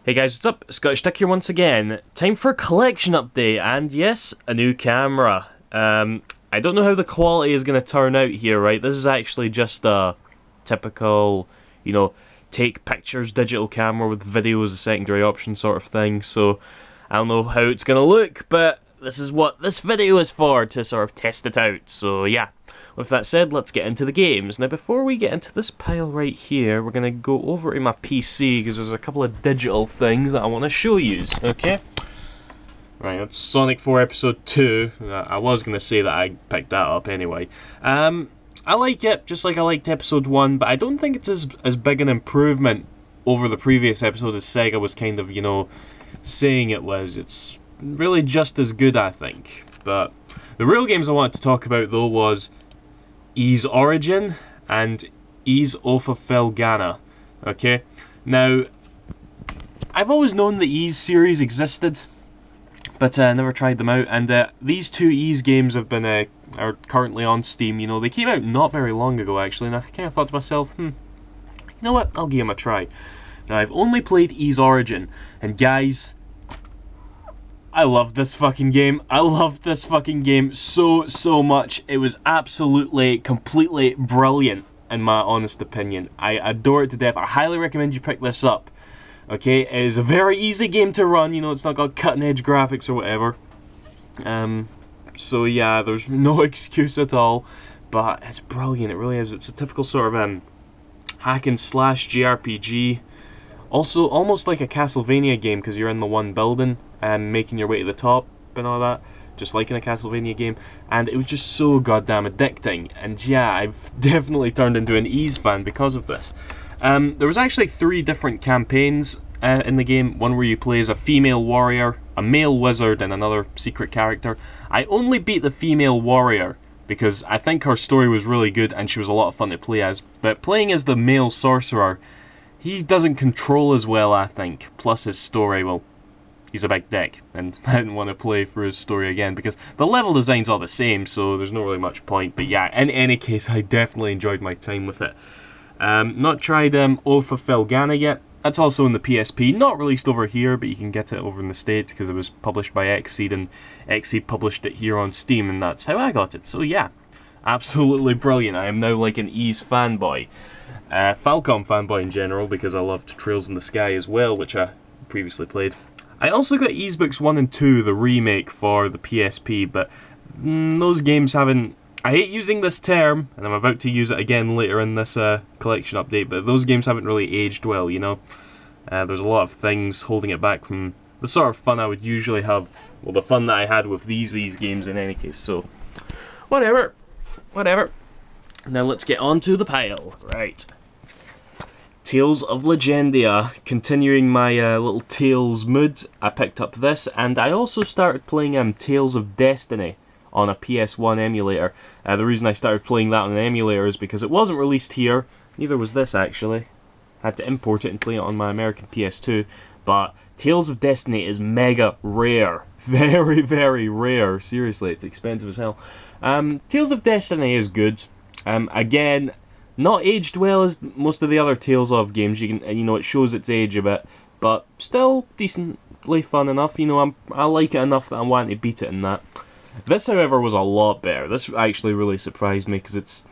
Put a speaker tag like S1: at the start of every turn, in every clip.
S1: Hey guys, what's up? Scottish Duck here once again. Time for a collection update, and yes, a new camera. I don't know how the quality is going to turn out here, right? This is actually just a typical, take pictures digital camera with video as a secondary option sort of thing, so I don't know how it's going to look, but this is what this video is for, to sort of test it out, so yeah. With that said, let's get into the games. Now before we get into this pile right here, we're going to go over to my PC, because there's a couple of digital things that I want to show you, okay? Right, that's Sonic 4 Episode 2. I was going to say that I picked that up anyway. I like it, just like I liked Episode 1, but I don't think it's as big an improvement over the previous episode as Sega was kind of, saying it was. It's really just as good, I think. But the real games I wanted to talk about, though, was Ys Origin and Ys Felghana. Okay? Now, I've always known the Ys series existed, but I never tried them out, and these two Ys games have been are currently on Steam. They came out not very long ago, actually, and I kind of thought to myself, you know what, I'll give them a try. Now, I've only played Ys Origin, and guys, I love this fucking game. I loved this fucking game so much. It was absolutely, completely brilliant, in my honest opinion. I adore it to death. I highly recommend you pick this up. Okay, it is a very easy game to run, it's not got cutting-edge graphics or whatever. So yeah, there's no excuse at all, but it's brilliant, it really is. It's a typical sort of hack and slash JRPG. Also, almost like a Castlevania game, because you're in the one building and making your way to the top and all that, just like in a Castlevania game. And it was just so goddamn addicting, and yeah, I've definitely turned into an Ys fan because of this. There was actually 3 different campaigns in the game, one where you play as a female warrior, a male wizard, and another secret character. I only beat the female warrior because I think her story was really good and she was a lot of fun to play as, but playing as the male sorcerer, he doesn't control as well, I think, plus his story, well, he's a big dick, and I didn't want to play for his story again, because the level design's all the same, so there's not really much point, but yeah, in any case, I definitely enjoyed my time with it. Not tried Felghana yet. That's also in the PSP, not released over here, but you can get it over in the States because it was published by Xseed, and Xseed published it here on Steam, and that's how I got it. So yeah, absolutely brilliant. I am now like an Ys fanboy. Falcom fanboy in general, because I loved Trails in the Sky as well, which I previously played. I also got Ys Books 1 and 2, the remake for the PSP, but those games haven't... I hate using this term, and I'm about to use it again later in this collection update, but those games haven't really aged well, There's a lot of things holding it back from the sort of fun I would usually have, well, the fun that I had with these games in any case, so whatever. Now let's get on to the pile. Right. Tales of Legendia. Continuing my little Tales mood, I picked up this, and I also started playing Tales of Destiny on a PS1 emulator. The reason I started playing that on an emulator is because it wasn't released here, neither was this actually. I had to import it and play it on my American PS2, but Tales of Destiny is mega rare. Very, very rare. Seriously, it's expensive as hell. Tales of Destiny is good. Again, not aged well as most of the other Tales of games. You can, it shows its age a bit, but still decently fun enough. I like it enough that I'm wanting to beat it in that. This, however, was a lot better. This actually really surprised me, because it's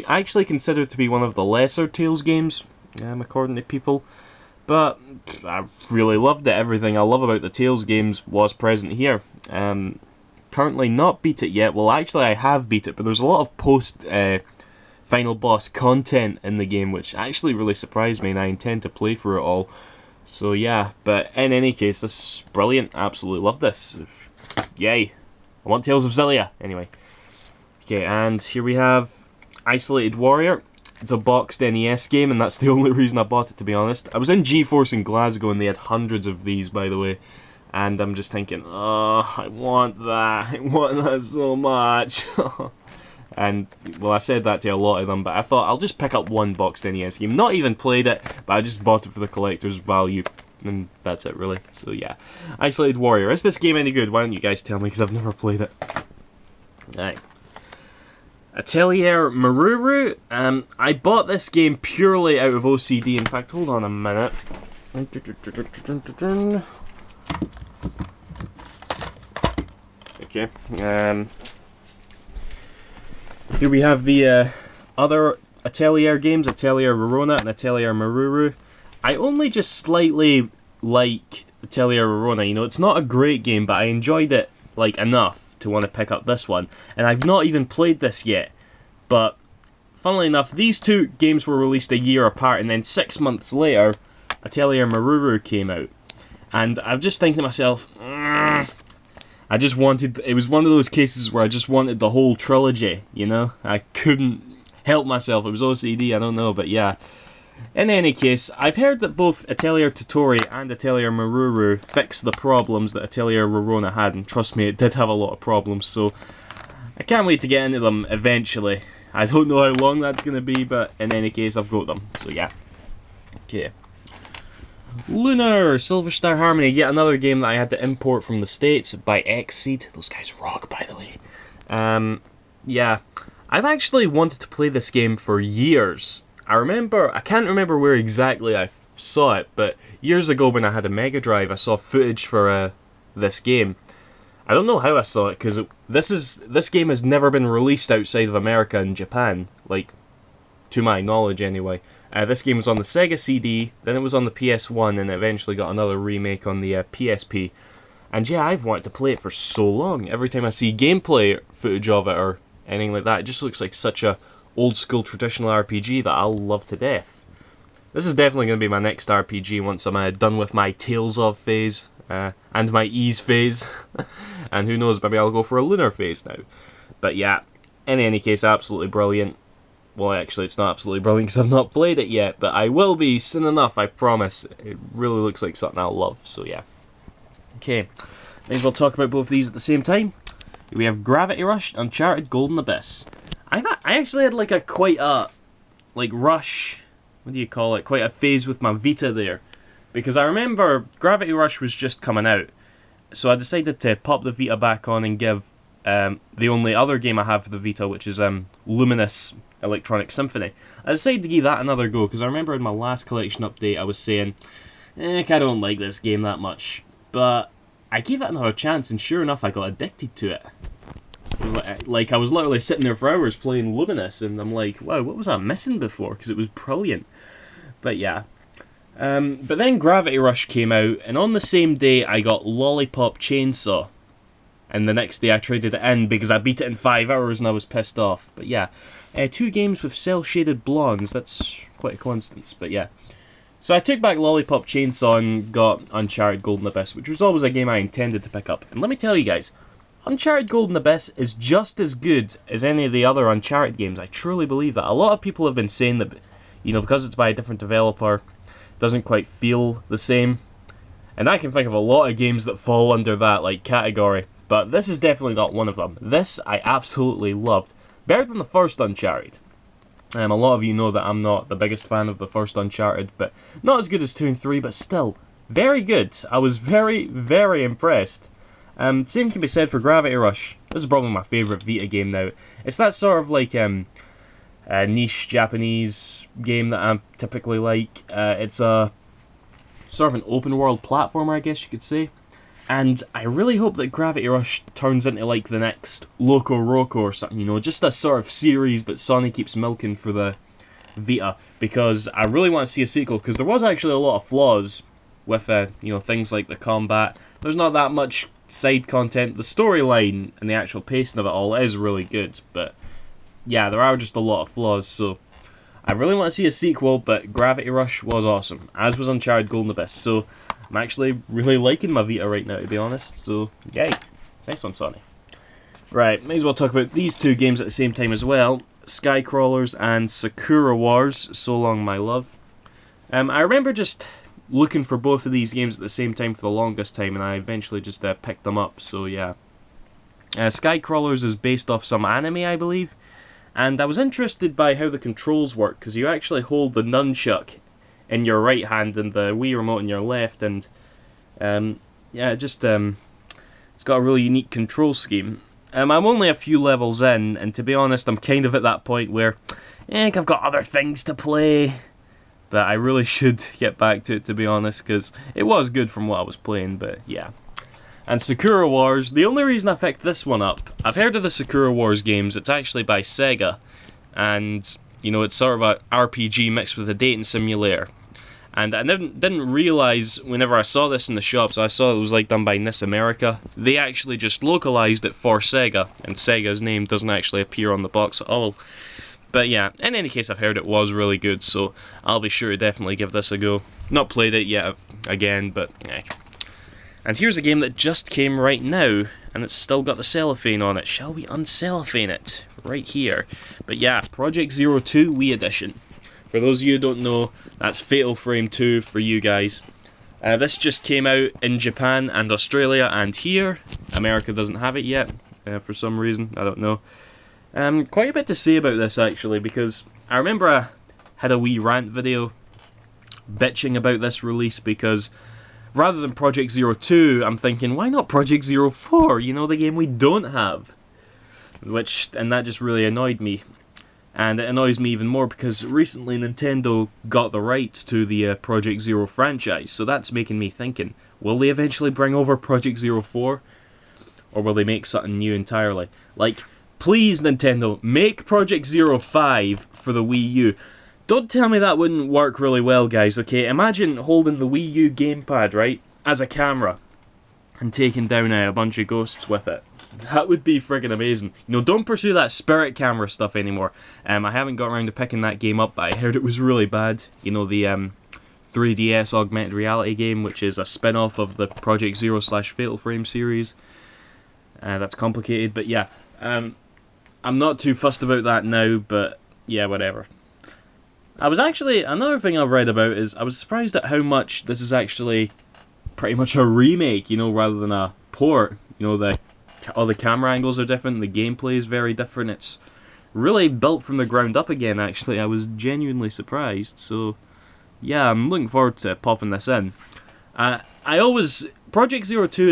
S1: actually considered to be one of the lesser Tales games, according to people. But I really loved it. Everything I love about the Tales games was present here. Currently not beat it yet. Well, actually I have beat it, but there's a lot of post-final boss content in the game, which actually really surprised me, and I intend to play through it all. So yeah, but in any case, this is brilliant. Absolutely love this. Yay. I want Tales of Xillia, anyway. Okay, and here we have Isolated Warrior. It's a boxed NES game, and that's the only reason I bought it, to be honest. I was in GeForce in Glasgow, and they had hundreds of these, by the way. And I'm just thinking, oh, I want that. I want that so much. And, well, I said that to a lot of them, but I thought I'll just pick up one boxed NES game. Not even played it, but I just bought it for the collector's value. And that's it, really. So yeah, Isolated Warrior. Is this game any good? Why don't you guys tell me, because I've never played it. Alright. Atelier Maruru. I bought this game purely out of OCD. In fact, hold on a minute. Okay. Here we have the other Atelier games, Atelier Rorona and Atelier Maruru. I only just slightly like Atelier Rorona. You know, it's not a great game, but I enjoyed it like enough to want to pick up this one. And I've not even played this yet, but funnily enough, these two games were released a year apart, and then 6 months later, Atelier Maruru came out. And I'm just thinking to myself, I just wanted, it was one of those cases where I just wanted the whole trilogy, you know? I couldn't help myself, it was OCD, I don't know, but yeah. In any case, I've heard that both Atelier Totori and Atelier Maruru fixed the problems that Atelier Rorona had, and trust me, it did have a lot of problems, so I can't wait to get into them eventually. I don't know how long that's going to be, but in any case, I've got them, so yeah. Okay. Lunar, Silver Star Harmony, yet another game that I had to import from the States by Xseed. Those guys rock, by the way. Yeah, I've actually wanted to play this game for years. I can't remember where exactly I saw it, but years ago when I had a Mega Drive, I saw footage for this game. I don't know how I saw it, because this game has never been released outside of America and Japan, like, to my knowledge anyway. This game was on the Sega CD, then it was on the PS1, and it eventually got another remake on the PSP. And yeah, I've wanted to play it for so long. Every time I see gameplay footage of it or anything like that, it just looks like such a old school traditional RPG that I'll love to death. This is definitely going to be my next RPG once I'm done with my Tales of phase, and my Ys phase. And who knows, maybe I'll go for a Lunar phase now. But yeah, in any case, absolutely brilliant. Well, actually, it's not absolutely brilliant because I've not played it yet, but I will be soon enough, I promise. It really looks like something I'll love, so yeah. Okay, may as well talk about both of these at the same time. We have Gravity Rush, Uncharted Golden Abyss. I actually had like quite a rush, what do you call it, quite a phase with my Vita there. Because I remember Gravity Rush was just coming out, so I decided to pop the Vita back on and give the only other game I have for the Vita, which is Luminous Electronic Symphony. I decided to give that another go, because I remember in my last collection update I was saying, I don't like this game that much. But I gave it another chance, and sure enough I got addicted to it. Like, I was literally sitting there for hours playing Luminous, and I'm like, wow, what was I missing before? Because it was brilliant. But yeah. But then Gravity Rush came out, and on the same day I got Lollipop Chainsaw. And the next day I traded it in because I beat it in 5 hours and I was pissed off. But yeah, 2 games with cel-shaded blondes, that's quite a coincidence, but yeah. So I took back Lollipop Chainsaw and got Uncharted Golden Abyss, which was always a game I intended to pick up. And let me tell you guys, Uncharted Golden Abyss is just as good as any of the other Uncharted games. I truly believe that. A lot of people have been saying that, you know, because it's by a different developer, it doesn't quite feel the same. And I can think of a lot of games that fall under that like category. But this is definitely not one of them. This I absolutely loved. Better than the first Uncharted. A lot of you know that I'm not the biggest fan of the first Uncharted, but not as good as 2 and 3, but still, very good. I was very, very impressed. Same can be said for Gravity Rush. This is probably my favourite Vita game now. It's that sort of like niche Japanese game that I typically like. It's a sort of an open world platformer, I guess you could say. And I really hope that Gravity Rush turns into like the next Loco Roco or something, you know, just a sort of series that Sony keeps milking for the Vita, because I really want to see a sequel, because there was actually a lot of flaws with, you know, things like the combat. There's not that much side content. The storyline and the actual pacing of it all is really good, but yeah, there are just a lot of flaws, so I really want to see a sequel, but Gravity Rush was awesome, as was Uncharted Golden Abyss, so I'm actually really liking my Vita right now, to be honest, so yay. Nice one, Sony. Right, may as well talk about these 2 games at the same time as well. Skycrawlers and Sakura Wars, So Long My Love. I remember just looking for both of these games at the same time for the longest time, and I eventually just picked them up, so yeah. Skycrawlers is based off some anime, I believe, and I was interested by how the controls work, because you actually hold the nunchuck in your right hand and the Wii remote in your left, and yeah, it's got a really unique control scheme. I'm only a few levels in, and to be honest, I'm kind of at that point where I think I've got other things to play. But I really should get back to it, to be honest, because it was good from what I was playing, but yeah. And Sakura Wars, the only reason I picked this one up, I've heard of the Sakura Wars games. It's actually by Sega, and you know, it's sort of a RPG mixed with a dating simulator. And I didn't realise whenever I saw this in the shops, I saw it was like done by NIS America. They actually just localised it for Sega, and Sega's name doesn't actually appear on the box at all. But yeah, in any case, I've heard it was really good, so I'll be sure to definitely give this a go. Not played it yet again, but eh. And here's a game that just came right now, and it's still got the cellophane on it. Shall we uncellophane it? Right here. But yeah, Project Zero 2 Wii Edition. For those of you who don't know, that's Fatal Frame 2 for you guys. This just came out in Japan and Australia and here. America doesn't have it yet, for some reason, I don't know. Quite a bit to say about this actually, because I remember I had a wee rant video bitching about this release, because rather than Project Zero 2, I'm thinking, why not Project Zero 4? You know, the game we don't have. And that just really annoyed me. And it annoys me even more because recently Nintendo got the rights to the Project Zero franchise, so that's making me thinking, will they eventually bring over Project Zero 4? Or will they make something new entirely? Like, please Nintendo, make Project Zero 5 for the Wii U. Don't tell me that wouldn't work really well, guys, okay? Imagine holding the Wii U gamepad, right, as a camera, and taking down a bunch of ghosts with it. That would be friggin' amazing. You know, don't pursue that spirit camera stuff anymore. I haven't got around to picking that game up, but I heard it was really bad. You know, the 3DS augmented reality game, which is a spin-off of the Project Zero / Fatal Frame series. That's complicated, but yeah. I'm not too fussed about that now, but yeah, whatever. Another thing I've read about is, I was surprised at how much this is actually pretty much a remake, you know, rather than a port. You know, all the camera angles are different, the gameplay is very different, it's really built from the ground up again actually. I was genuinely surprised, so yeah, I'm looking forward to popping this in. Project Zero 2,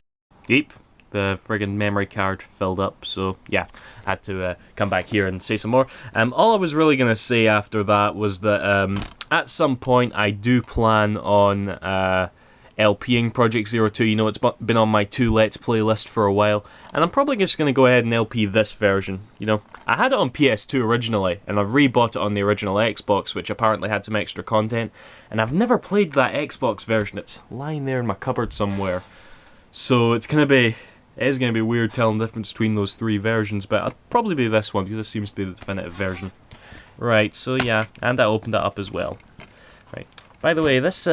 S1: yep, the friggin' memory card filled up, so yeah, I had to come back here and say some more. All I was really going to say after that was that at some point I do plan on LPing Project Zero 2. You know, it's been on my to Let's Play list for a while, and I'm probably just going to go ahead and LP this version. You know, I had it on PS2 originally, and I've rebought it on the original Xbox, which apparently had some extra content, and I've never played that Xbox version. It's lying there in my cupboard somewhere, so it is going to be weird telling the difference between those three versions, but I'll probably be this one, because this seems to be the definitive version. Right, so yeah, and I opened it up as well. Right, by the way, this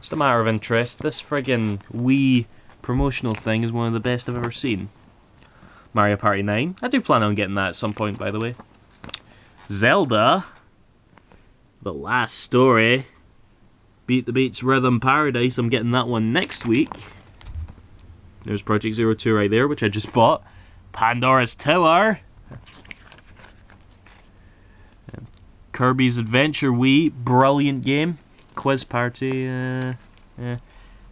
S1: just a matter of interest, this friggin' Wii promotional thing is one of the best I've ever seen. Mario Party 9, I do plan on getting that at some point, by the way. Zelda, The Last Story, Beat the Beats Rhythm Paradise, I'm getting that one next week. There's Project Zero 2 right there, which I just bought. Pandora's Tower. Kirby's Adventure Wii, brilliant game. Quiz Party, Mario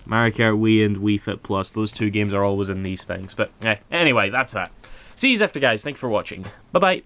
S1: Kart Wii and Wii Fit Plus. Those two games are always in these things. But anyway, that's that. See you after, guys. Thank you for watching. Bye-bye.